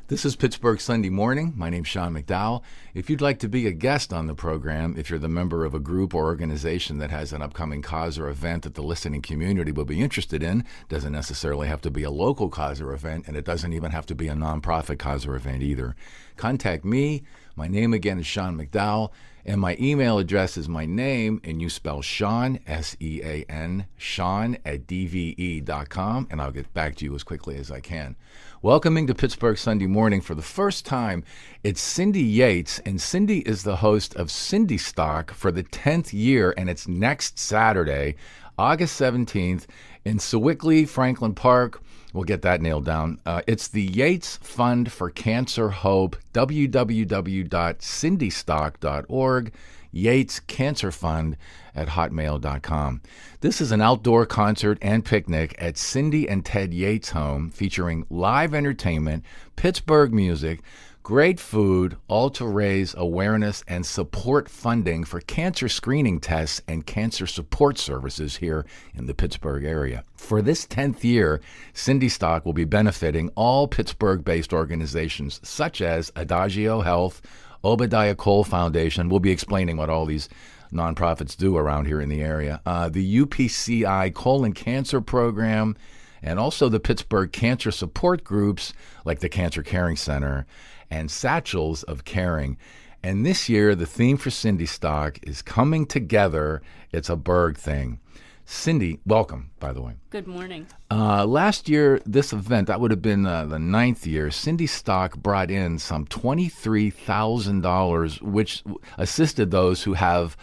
This is Pittsburgh Sunday Morning. My name's Sean McDowell. If you'd like to be a guest on the program, if you're the member of a group or organization that has an upcoming cause or event that the listening community will be interested in, doesn't necessarily have to be a local cause or event, and it doesn't even have to be a nonprofit cause or event either. Contact me. My name again is Sean McDowell, and my email address is my name, and you spell Sean, S-E-A-N, Sean at DVE.com, and I'll get back to you as quickly as I can. Welcoming to Pittsburgh Sunday Morning for the first time, it's Cindy Yates, and Cindy is the host of Cindystock for the 10th year, and it's next Saturday, August 17th, in Sewickley, Franklin Park. We'll get that nailed down. It's the Yates Fund for Cancer Hope, www.cindystock.org, Yates Cancer Fund at hotmail.com. This is an outdoor concert and picnic at Cindy and Ted Yates' home featuring live entertainment, Pittsburgh music, great food, all to raise awareness and support funding for cancer screening tests and cancer support services here in the Pittsburgh area. For this 10th year, Cindystock will be benefiting all Pittsburgh-based organizations such as Adagio Health, Obadiah Cole Foundation. We'll be explaining what all these nonprofits do around here in the area. The UPCI Colon Cancer Program, and also the Pittsburgh Cancer Support Groups like the Cancer Caring Center and Satchels of Caring. And this year, the theme for Cindystock is coming together. It's a Berg thing. Cindy, welcome, by the way. Good morning. Last year, this event, that would have been the 9th year, Cindystock brought in some $23,000, which assisted those who have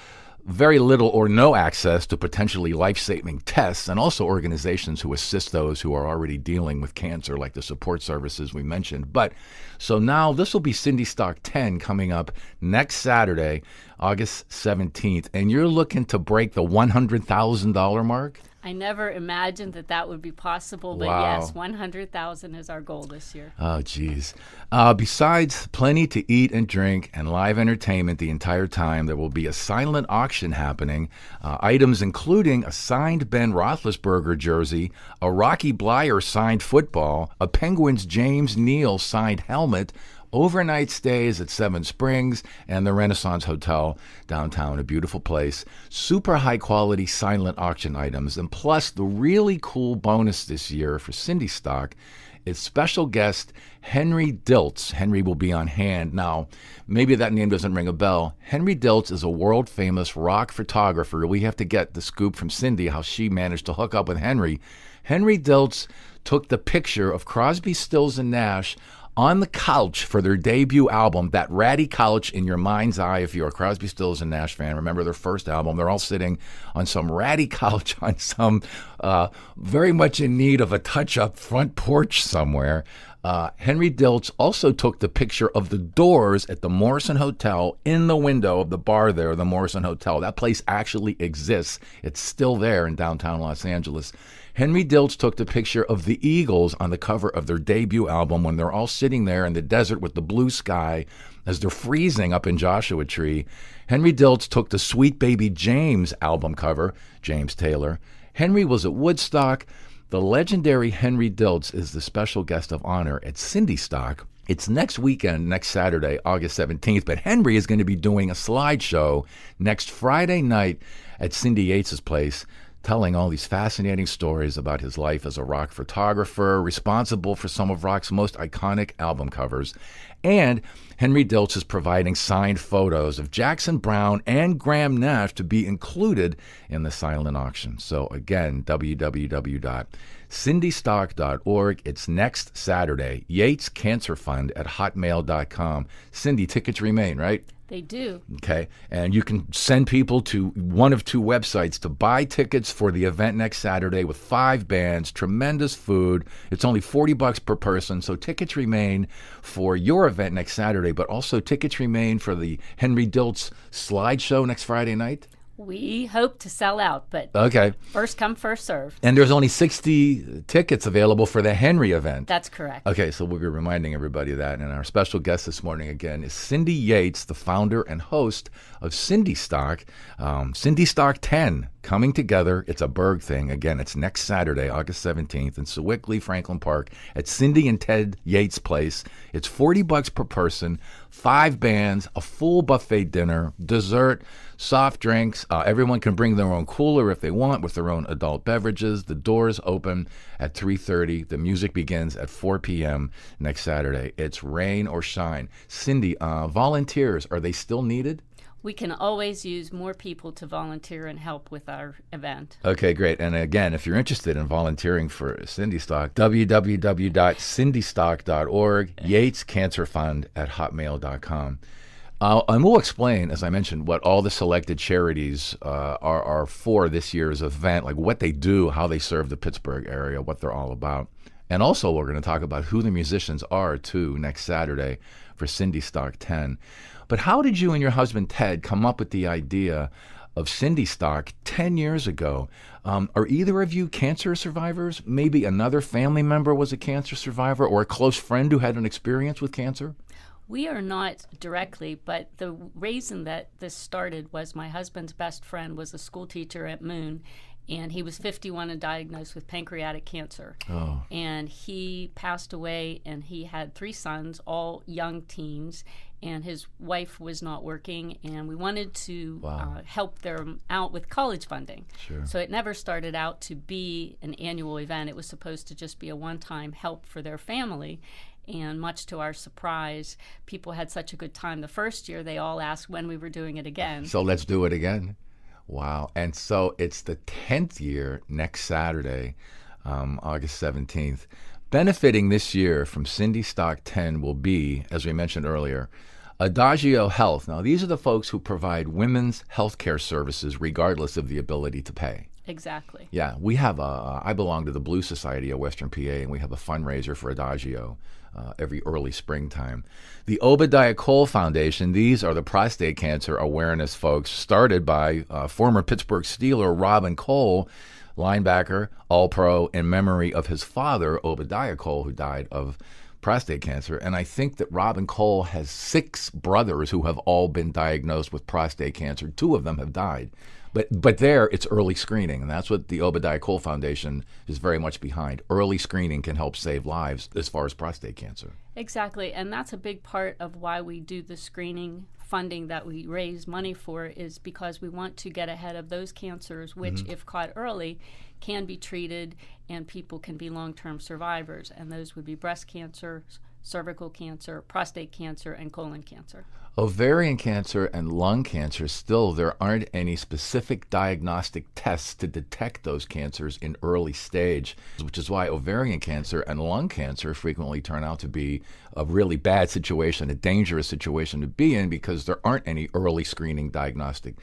very little or no access to potentially life-saving tests, and also organizations who assist those who are already dealing with cancer, like the support services we mentioned. But so now this will be Cindystock 10 coming up next Saturday, August 17th, and you're looking to break the $100,000 mark? I never imagined that would be possible, but Wow. yes, 100,000 is our goal this year. Oh, geez. Besides plenty to eat and drink and live entertainment the entire time, there will be a silent auction happening. Items including a signed Ben Roethlisberger jersey, a Rocky Blyer signed football, a Penguins James Neal signed helmet, overnight stays at Seven Springs and the Renaissance Hotel downtown, a beautiful place, super high quality silent auction items, and plus the really cool bonus this year for Cindystock is special guest Henry Diltz. Henry will be on hand. Now, maybe that name doesn't ring a bell. Henry Diltz is a world famous rock photographer. We have to get the scoop from Cindy how she managed to hook up with Henry. Henry Diltz took the picture of Crosby, Stills, and Nash on the couch for their debut album, that ratty couch in your mind's eye. If you're a Crosby, Stills, and Nash fan, remember their first album. They're all sitting on some ratty couch on some very much in need of a touch-up front porch somewhere. Henry Diltz also took the picture of the doors at the Morrison Hotel in the window of the bar there, the Morrison Hotel. That place actually exists. It's still there in downtown Los Angeles. Henry Diltz took the picture of the Eagles on the cover of their debut album when they're all sitting there in the desert with the blue sky as they're freezing up in Joshua Tree. Henry Diltz took the Sweet Baby James album cover, James Taylor. Henry was at Woodstock. The legendary Henry Diltz is the special guest of honor at Cindystock. It's next weekend, next Saturday, August 17th, but Henry is going to be doing a slideshow next Friday night at Cindy Yates' place, telling all these fascinating stories about his life as a rock photographer, responsible for some of rock's most iconic album covers. And Henry Diltz is providing signed photos of Jackson Browne and Graham Nash to be included in the silent auction. So again, www.cindystock.org. It's next Saturday. Yates Cancer Fund at hotmail.com. Cindy, tickets remain, right? They do. Okay, and you can send people to one of two websites to buy tickets for the event next Saturday with 5 bands, tremendous food. It's only $40 per person, so tickets remain for your event next Saturday, but also tickets remain for the Henry Diltz slideshow next Friday night. We hope to sell out, but okay, first come, first serve. And there's only 60 tickets available for the Henry event. That's correct. Okay, so we'll be reminding everybody of that. And our special guest this morning, again, is Cindy Yates, the founder and host of Cindystock, Cindystock 10. coming together. It's a Berg thing. Again, it's next Saturday, August 17th in Sewickley, Franklin Park at Cindy and Ted Yates' place. It's $40 per person, 5 bands, a full buffet dinner, dessert, soft drinks. Everyone can bring their own cooler if they want with their own adult beverages. The doors open at 3:30. The music begins at 4 p.m. next Saturday. It's rain or shine. Cindy, volunteers, are they still needed? We can always use more people to volunteer and help with our event. Okay, great. And again, if you're interested in volunteering for Cindystock, www.cindystock.org, yatescancerfund@hotmail.com. And we'll explain, as I mentioned, what all the selected charities are for this year's event, like what they do, how they serve the Pittsburgh area, what they're all about. And also we're going to talk about who the musicians are, too, next Saturday for Cindystock 10. But how did you and your husband, Ted, come up with the idea of Cindystock 10 years ago? Are either of you cancer survivors? Maybe another family member was a cancer survivor or a close friend who had an experience with cancer? We are not directly, but the reason that this started was my husband's best friend was a school teacher at Moon, and he was 51 and diagnosed with pancreatic cancer. Oh. And he passed away, and he had 3 sons, all young teens, and his wife was not working, and we wanted to help them out with college funding. Sure. So it never started out to be an annual event. It was supposed to just be a one-time help for their family. And much to our surprise, people had such a good time the first year, they all asked when we were doing it again. So let's do it again. Wow. And so it's the 10th year next Saturday, August 17th. Benefiting this year from Cindystock 10 will be, as we mentioned earlier, Adagio Health. Now, these are the folks who provide women's health care services regardless of the ability to pay. Exactly. Yeah, we have I belong to the Blue Society of Western PA, and we have a fundraiser for Adagio every early springtime. The Obadiah Cole Foundation, these are the prostate cancer awareness folks started by former Pittsburgh Steeler Robin Cole, linebacker, All-Pro, in memory of his father, Obadiah Cole, who died of prostate cancer. And I think that Robin Cole has 6 brothers who have all been diagnosed with prostate cancer. 2 of them have died. But there, it's early screening, and that's what the Obadiah Cole Foundation is very much behind. Early screening can help save lives as far as prostate cancer. Exactly, and that's a big part of why we do the screening funding that we raise money for, is because we want to get ahead of those cancers which, if caught early, can be treated and people can be long-term survivors. And those would be breast cancer, cervical cancer, prostate cancer, and colon cancer. Ovarian cancer and lung cancer, still there aren't any specific diagnostic tests to detect those cancers in early stage, which is why ovarian cancer and lung cancer frequently turn out to be a really bad situation, a dangerous situation to be in, because there aren't any early screening diagnostic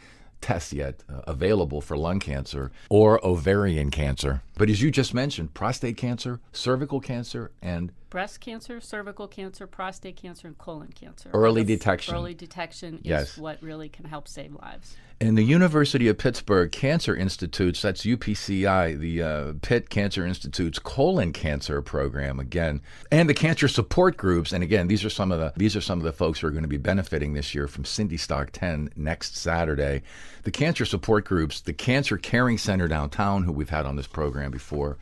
tests yet available for lung cancer or ovarian cancer. But as you just mentioned, prostate cancer, cervical cancer, and breast cancer, cervical cancer, prostate cancer, and colon cancer. Early detection. Early detection Yes. is what really can help save lives. And the University of Pittsburgh Cancer Institute's, that's UPCI, the Pitt Cancer Institute's colon cancer program, again, and the cancer support groups. And again, these are some of the folks who are going to be benefiting this year from Cindystock 10 next Saturday. The cancer support groups, the Cancer Caring Center downtown, who we've had on this program before,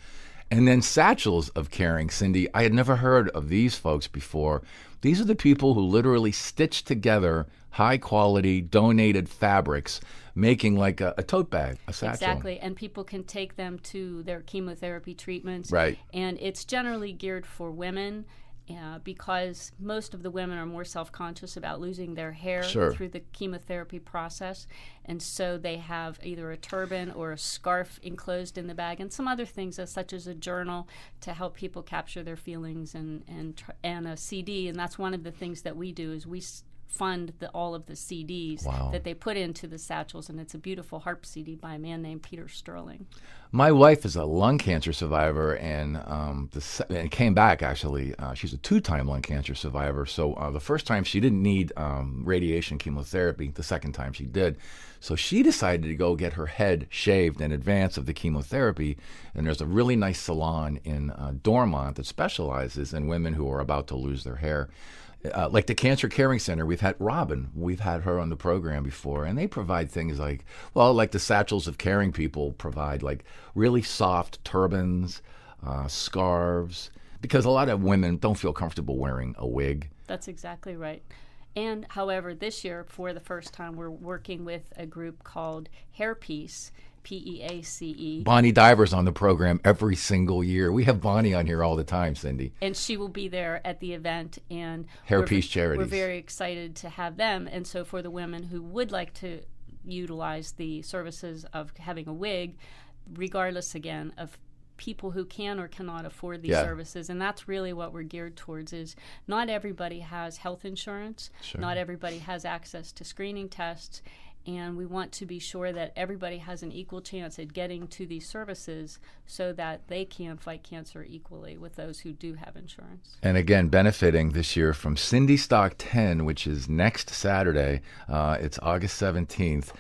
and then Satchels of Caring. Cindy, I had never heard of these folks before. These are the people who literally stitch together high-quality donated fabrics, making like a tote bag, a satchel. Exactly, and people can take them to their chemotherapy treatments. Right. And it's generally geared for women, because most of the women are more self-conscious about losing their hair through the chemotherapy process. And so they have either a turban or a scarf enclosed in the bag, and some other things such as a journal to help people capture their feelings, and a CD. And that's one of the things that we do, is we fund all of the CDs that they put into the satchels, and it's a beautiful harp CD by a man named Peter Sterling. My wife is a lung cancer survivor, and came back, actually. She's a 2-time lung cancer survivor, so the first time she didn't need radiation chemotherapy. The second time she did. So she decided to go get her head shaved in advance of the chemotherapy, and there's a really nice salon in Dormont that specializes in women who are about to lose their hair. like the Cancer Caring Center, we've had her on the program before, and they provide things like the Satchels of Caring people provide like really soft turbans, scarves, because a lot of women don't feel comfortable wearing a wig. That's exactly right. And however, this year, for the first time, we're working with a group called Hairpiece, Peace. Bonnie Diver's on the program every single year. We have Bonnie on here all the time, Cindy. And she will be there at the event. And Hairpiece Charities. We're very excited to have them. And so for the women who would like to utilize the services of having a wig, regardless, again, of people who can or cannot afford these services, and that's really what we're geared towards. Is not everybody has health insurance. Sure. Not everybody has access to screening tests. And we want to be sure that everybody has an equal chance at getting to these services so that they can fight cancer equally with those who do have insurance. And again, benefiting this year from Cindystock 10, which is next Saturday. It's August 17th.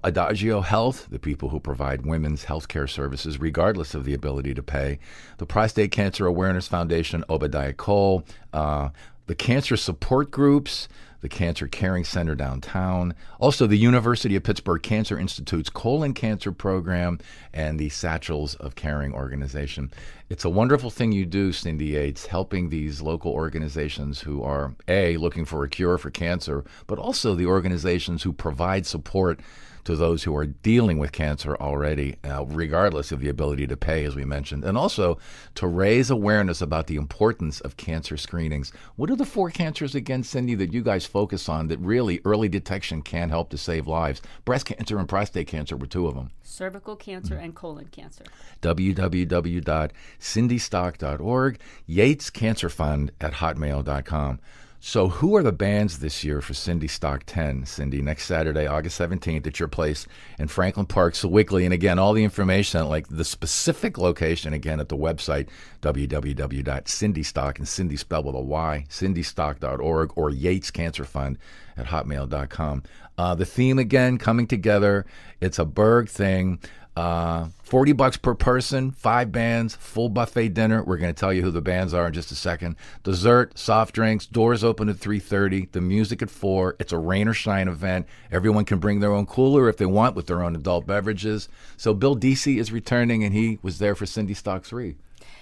Adagio Health, the people who provide women's health care services regardless of the ability to pay. The Prostate Cancer Awareness Foundation, Obadiah Cole. The cancer support groups, the Cancer Caring Center downtown, also the University of Pittsburgh Cancer Institute's colon cancer program, and the Satchels of Caring organization. It's a wonderful thing you do, Cindy Yates, helping these local organizations who are, A, looking for a cure for cancer, but also the organizations who provide support to those who are dealing with cancer already, regardless of the ability to pay, as we mentioned, and also to raise awareness about the importance of cancer screenings. What are the 4 cancers again, Cindy, that you guys focus on that really early detection can help to save lives? Breast cancer and prostate cancer were 2 of them. Cervical cancer and colon cancer. www.cindystock.org, Yates Cancer Fund at hotmail.com. So who are the bands this year for Cindystock 10, Cindy, next Saturday, August 17th at your place in Franklin Park, Sewickley? And again, all the information, like the specific location, again, at the website, www.cindystock, and Cindy spelled with a Y, cindystock.org, or Yates Cancer Fund at hotmail.com. The theme, again, coming together. It's a Berg thing. $40 per person, 5 bands, full buffet dinner. We're going to tell you who the bands are in just a second. Dessert, soft drinks, doors open at 3:30, the music at 4. It's a rain or shine event. Everyone can bring their own cooler if they want with their own adult beverages. So Bill Deasy is returning, and he was there for Cindystock 3.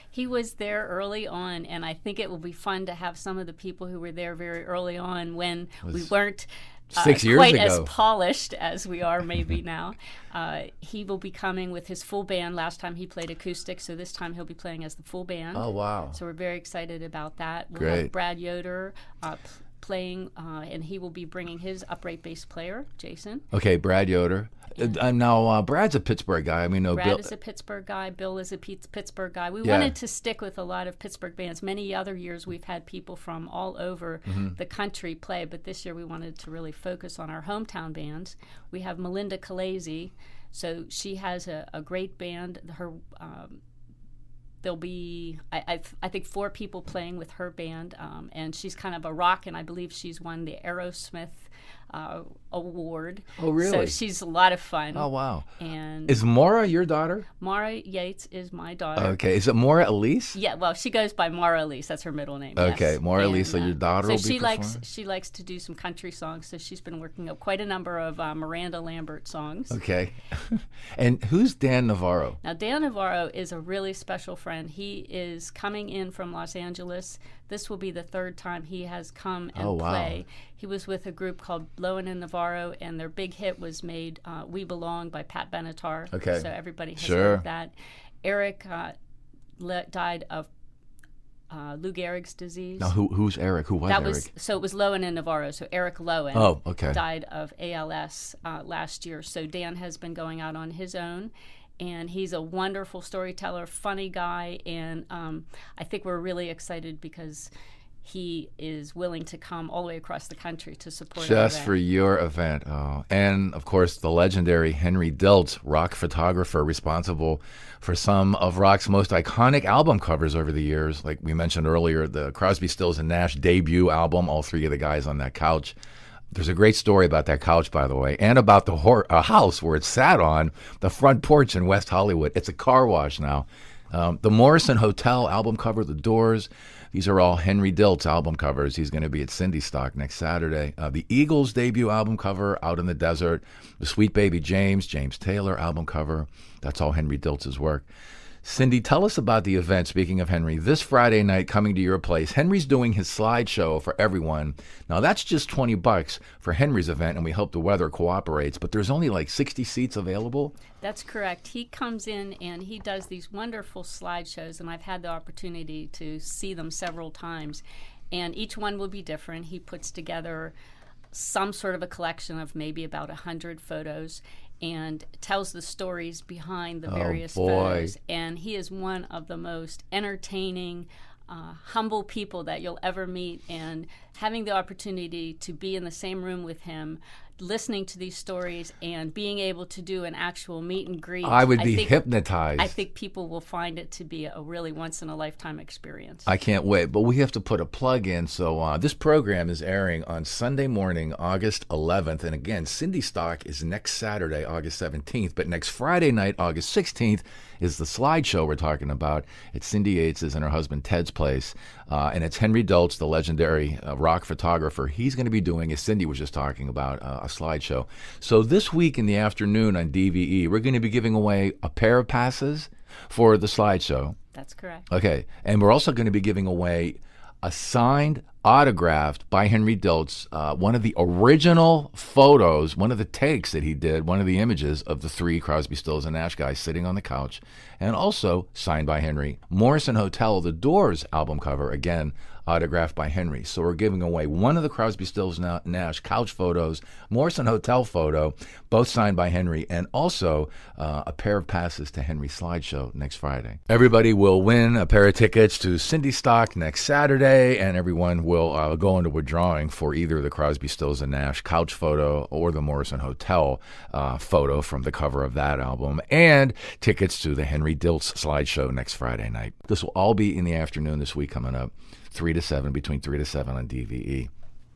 He was there early on, and I think it will be fun to have some of the people who were there very early on when we weren't 6 years quite ago. as polished as we are maybe now. He will be coming with his full band. Last time he played acoustic, so this time he'll be playing as the full band. Oh, wow. So we're very excited about that. We'll Great. have Brad Yoder playing, and he will be bringing his upright bass player, Jason. Okay, Brad Yoder. Now, Brad's a Pittsburgh guy. I mean, no, Brad Bill is a Pittsburgh guy. Bill is a Pittsburgh guy. We wanted to stick with a lot of Pittsburgh bands. Many other years we've had people from all over the country play, but this year we wanted to really focus on our hometown bands. We have Melinda Calese, so she has a great band. There'll be, I think, 4 people playing with her band, and she's kind of a rock, and I believe she's won the Aerosmith award. Oh, really? So she's a lot of fun. Oh, wow. And Is Maura your daughter? Maura Yates is my daughter. Okay. Is it Maura Elise? Yeah, well, she goes by Maura Elise. That's her middle name. Okay, yes. Maura Elise, so your daughter so will be performing? she likes to do some country songs, so she's been working up quite a number of Miranda Lambert songs. Okay. And who's Dan Navarro? Now, Dan Navarro is a really special friend. He is coming in from Los Angeles. This will be the 3rd time he has come and play. He was with a group called Lowen and Navarro, and their big hit was made We Belong by Pat Benatar. Okay. So everybody has heard that. Eric died of Lou Gehrig's disease. Now, who's Eric? Who was Eric? So it was Lowen and Navarro. So Eric Lowen died of ALS last year. So Dan has been going out on his own. And he's a wonderful storyteller, funny guy, and I think we're really excited because he is willing to come all the way across the country to support our event. Just for your event. Oh. And, of course, the legendary Henry Diltz, rock photographer responsible for some of rock's most iconic album covers over the years. Like we mentioned earlier, the Crosby, Stills, and Nash debut album, all 3 of the guys on that couch. There's a great story about that couch, by the way, and about the house where it sat on, the front porch in West Hollywood. It's a car wash now. The Morrison Hotel album cover, The Doors, These are all Henry Diltz album covers. He's going to be at Cindystock next Saturday. The Eagles' debut album cover, Out in the Desert. The Sweet Baby James Taylor album cover. That's all Henry Diltz's work. Cindy, tell us about the event, speaking of Henry, this Friday night coming to your place. Henry's doing his slideshow for everyone. Now, that's just $20 for Henry's event, and we hope the weather cooperates, but there's only like 60 seats available. That's correct. He comes in and he does these wonderful slideshows, and I've had the opportunity to see them several times, and each one will be different. He puts together some sort of a collection of maybe about 100 photos and tells the stories behind the various photos. And he is one of the most entertaining, humble people that you'll ever meet. And having the opportunity to be in the same room with him, listening to these stories and being able to do an actual meet and greet. I would be hypnotized. I think people will find it to be a really once-in-a-lifetime experience. I can't wait, but we have to put a plug in. So this program is airing on Sunday morning, August 11th. And again, Cindystock is next Saturday, August 17th. But next Friday night, August 16th, is the slideshow we're talking about. It's Cindy Yates' and her husband Ted's place. And it's Henry Diltz, the legendary rock photographer. He's going to be doing, as Cindy was just talking about, a slideshow. So this week in the afternoon on DVE, we're going to be giving away a pair of passes for the slideshow. That's correct. Okay. And we're also going to be giving away a signed, autographed by Henry Diltz, one of the original photos, one of the takes that he did, one of the images of the three Crosby, Stills, and Nash guys sitting on the couch, and also signed by Henry. Morrison Hotel, The Doors album cover, again, autographed by Henry. So we're giving away one of the Crosby, Stills, Nash couch photos, Morrison Hotel photo, both signed by Henry, and also a pair of passes to Henry's slideshow next Friday. Everybody will win a pair of tickets to Cindystock next Saturday, and everyone will go into a drawing for either the Crosby, Stills, and Nash couch photo or the Morrison Hotel photo from the cover of that album, and tickets to the Henry Diltz slideshow next Friday night. This will all be in the afternoon this week coming up. 3 to 7, between 3 to 7 on DVE.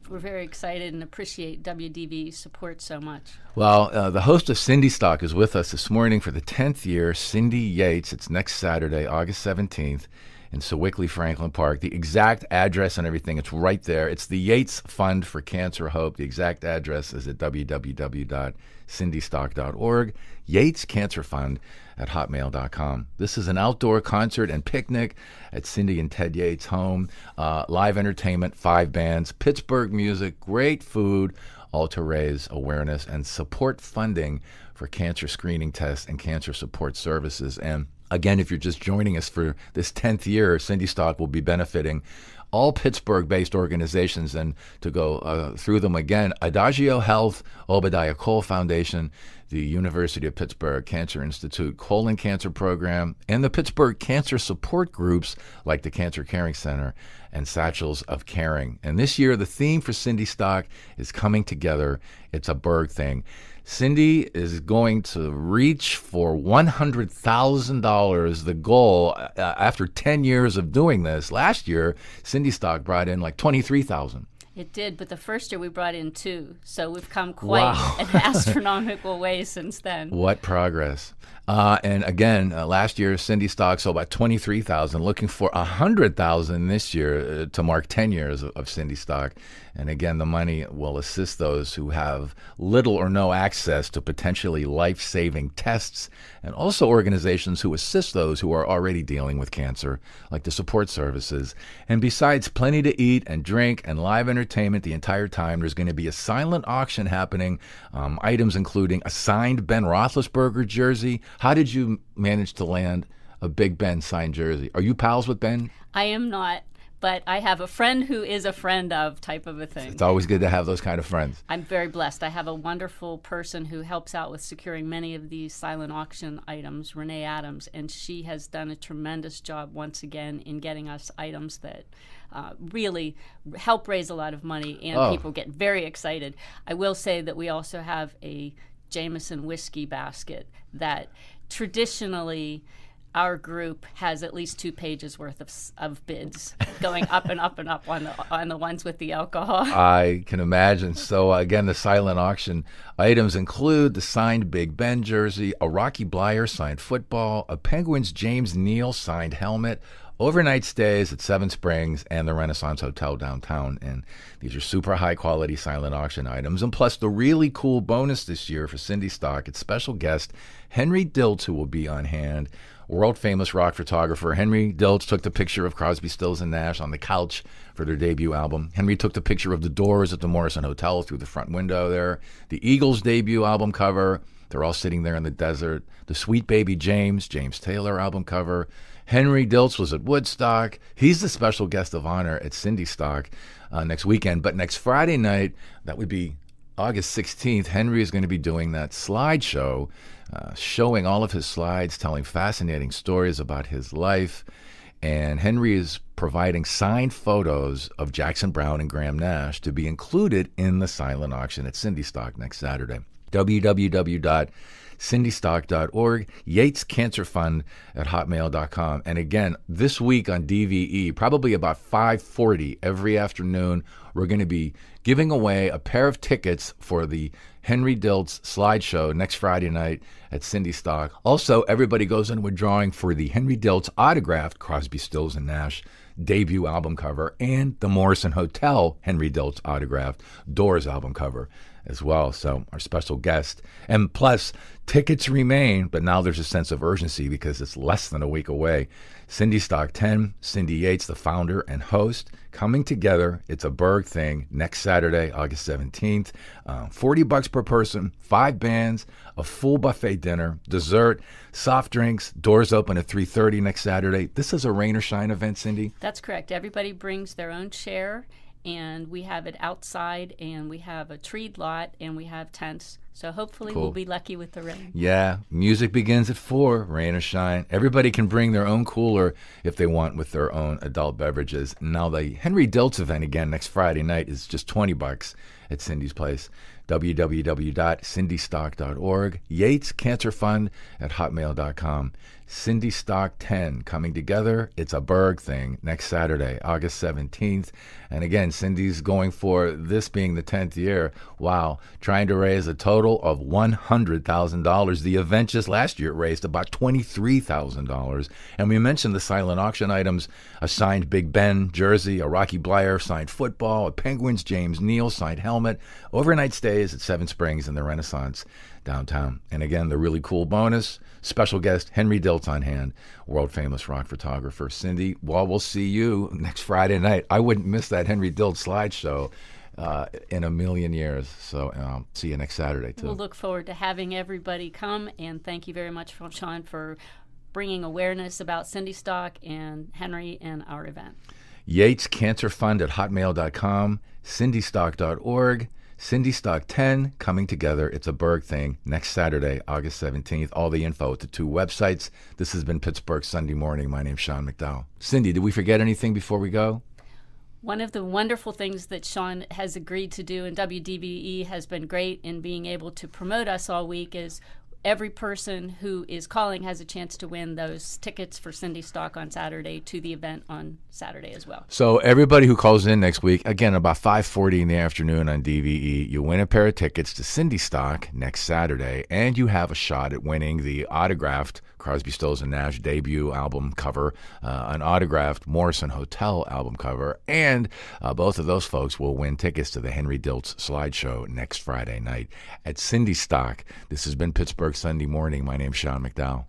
We're very excited and appreciate WDVE's support so much. Well, the host of Cindystock is with us this morning for the 10th year, Cindy Yates. It's next Saturday, August 17th, in Sewickley Franklin Park. The exact address and everything, it's right there. It's the Yates Fund for Cancer Hope. The exact address is at www.cindystock.org. Yates Cancer Fund at hotmail.com. This is an outdoor concert and picnic at Cindy and Ted Yates' home. Live entertainment, 5 bands, Pittsburgh music, great food, all to raise awareness and support funding for cancer screening tests and cancer support services. And again, if you're just joining us for this 10th year, Cindystock will be benefiting all Pittsburgh-based organizations, and to go through them again, Adagio Health, Obadiah Cole Foundation, the University of Pittsburgh Cancer Institute Colon Cancer Program, and the Pittsburgh Cancer Support Groups like the Cancer Caring Center and Satchels of Caring. And this year, the theme for Cindystock is coming together. It's a Berg thing. Cindy is going to reach for $100,000, the goal, after 10 years of doing this. Last year, Cindystock brought in like $23,000. It did, but the first year we brought in 2, so we've come quite an astronomical way since then. What progress. And again, last year, Cindystock sold about $23,000, looking for $100,000 this year to mark 10 years of Cindystock. And again, the money will assist those who have little or no access to potentially life-saving tests, and also organizations who assist those who are already dealing with cancer, like the support services. And besides plenty to eat and drink and live entertainment the entire time, there's going to be a silent auction happening, items including a signed Ben Roethlisberger jersey. How did you manage to land a Big Ben signed jersey? Are you pals with Ben? I am not, but I have a friend who is a friend of, type of a thing. It's always good to have those kind of friends. I'm very blessed. I have a wonderful person who helps out with securing many of these silent auction items, Renee Adams, and she has done a tremendous job once again in getting us items that really help raise a lot of money, and people get very excited. I will say that we also have a Jameson whiskey basket that traditionally our group has at least 2 pages worth of bids going up and up and up on the ones with the alcohol. I can imagine. So again, the silent auction items include the signed Big Ben jersey, a Rocky Blyer signed football, a Penguins James Neal signed helmet, overnight stays at Seven Springs and the Renaissance Hotel downtown. And these are super high-quality silent auction items. And plus, the really cool bonus this year for Cindystock, it's special guest Henry Diltz, who will be on hand. World-famous rock photographer Henry Diltz took the picture of Crosby, Stills, and Nash on the couch for their debut album. Henry took the picture of the Doors at the Morrison Hotel through the front window there. The Eagles' debut album cover, they're all sitting there in the desert. The Sweet Baby James Taylor album cover. Henry Diltz was at Woodstock. He's the special guest of honor at Cindystock next weekend. But next Friday night, that would be August 16th, Henry is going to be doing that slideshow, showing all of his slides, telling fascinating stories about his life. And Henry is providing signed photos of Jackson Browne and Graham Nash to be included in the silent auction at Cindystock next Saturday. www.cindystock.org, Yates Cancer Fund at hotmail.com. And again, this week on DVE, probably about 5:40 every afternoon, we're going to be giving away a pair of tickets for the Henry Diltz slideshow next Friday night at Cindystock. Also, everybody goes into a drawing for the Henry Diltz autographed Crosby, Stills, and Nash debut album cover and the Morrison Hotel Henry Diltz autographed Doors album cover as well. So our special guest. And plus, tickets remain, but now there's a sense of urgency because it's less than a week away. Cindystock 10, Cindy Yates, the founder and host, coming together. It's a Berg thing next Saturday, August 17th. $40 per person, 5 bands, a full buffet dinner, dessert, soft drinks. Doors open at 3:30 next Saturday. This is a rain or shine event, Cindy? That's correct. Everybody brings their own chair, and we have it outside, and we have a treed lot, and we have tents. So hopefully We'll be lucky with the rain. Yeah, music begins at 4, rain or shine. Everybody can bring their own cooler if they want with their own adult beverages. Now the Henry Diltz event again next Friday night is just $20 at Cindy's Place. www.cindystock.org, Yates Cancer Fund at hotmail.com. Cindystock 10 coming together. It's a Berg thing next Saturday, August 17th. And again, Cindy's going for this being the 10th year. Wow, trying to raise a total of $100,000. The event just last year raised about $23,000. And we mentioned the silent auction items, a signed Big Ben jersey, a Rocky Bleier signed football, a Penguins James Neal signed helmet, overnight stays at Seven Springs and the Renaissance downtown. And again, the really cool bonus, special guest Henry Diltz on hand, world-famous rock photographer. Cindy, well, we'll see you next Friday night. I wouldn't miss that Henry Diltz slideshow in a million years. So see you next Saturday, too. We'll look forward to having everybody come, and thank you very much, Sean, for bringing awareness about Cindystock and Henry and our event. Yates Cancer Fund at hotmail.com, cindystock.org. Cindystock 10 coming together. It's a Berg thing next Saturday, August 17th. All the info at the 2 websites. This has been Pittsburgh Sunday Morning. My name's Sean McDowell. Cindy, did we forget anything before we go? One of the wonderful things that Sean has agreed to do, and WDVE has been great in being able to promote us all week, is every person who is calling has a chance to win those tickets for Cindystock on Saturday to the event on Saturday as well. So everybody who calls in next week, again, about 5:40 in the afternoon on DVE, you win a pair of tickets to Cindystock next Saturday, and you have a shot at winning the autographed Crosby, Stills, and Nash debut album cover, an autographed Morrison Hotel album cover, and both of those folks will win tickets to the Henry Diltz slideshow next Friday night at Cindystock. This has been Pittsburgh Sunday Morning. My name's Sean McDowell.